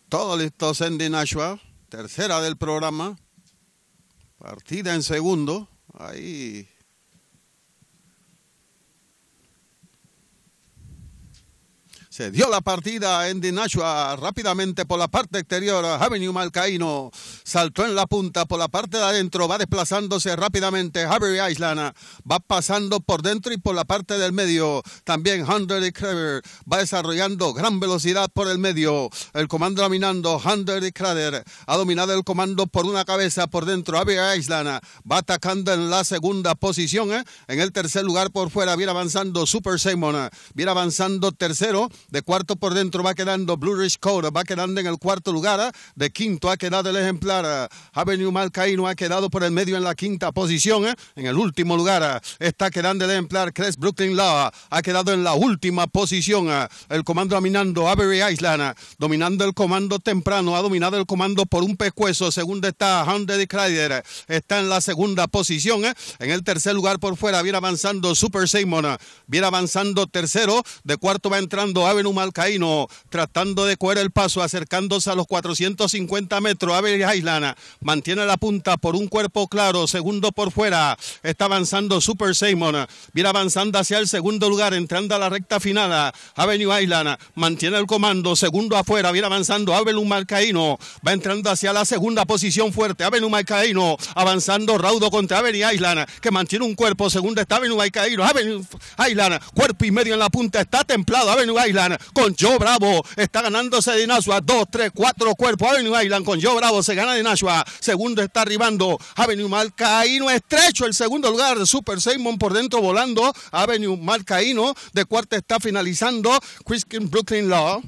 Todo listo, Sandy Nashua, tercera del programa, partida en segundo, ahí. Se dio la partida en Nashua rápidamente por la parte exterior. Avenue Malcaíno saltó en la punta por la parte de adentro. Va desplazándose rápidamente. Harvey Island va pasando por dentro y por la parte del medio. También Hunter y Craver va desarrollando gran velocidad por el medio. El comando dominando. Hunter y Craver ha dominado el comando por una cabeza por dentro. Harvey Island va atacando en la segunda posición. En el tercer lugar por fuera viene avanzando Super Simon. Viene avanzando tercero. De cuarto por dentro va quedando Blue Ridge Code, va quedando en el cuarto lugar. De quinto ha quedado el ejemplar Avenue Malcaíno, ha quedado por el medio en la quinta posición. En el último lugar está quedando el ejemplar Crest Brooklyn Law, ha quedado en la última posición. El comando dominando Avery Island, dominando el comando temprano, ha dominado el comando por un pescuezo. Segundo está Hunter y Crider, está en la segunda posición. En el tercer lugar por fuera viene avanzando Super Simon, viene avanzando tercero. De cuarto va entrando Avenue Malcaíno, tratando de coger el paso, acercándose a los 450 metros. Avery Island mantiene la punta por un cuerpo claro. Segundo por fuera está avanzando Super Simon, viene avanzando hacia el segundo lugar, entrando a la recta final. Avenue Island mantiene el comando. Segundo afuera viene avanzando Avenue Malcaíno, va entrando hacia la segunda posición fuerte. Avenue Malcaíno avanzando raudo contra Avery Island, que mantiene un cuerpo. Segundo está Avenue Malcaíno. Avenue Island, cuerpo y medio en la punta, está templado. Avenue Island con Joe Bravo está ganándose de Nashua. 2, 3, 4 cuerpos. Avenue Island con Joe Bravo se gana de Nashua. Segundo está arribando Avenue Malcaíno, estrecho el segundo lugar. Super Simon por dentro volando. Avenue Malcaíno. De cuarta está finalizando Crest Brooklyn Law.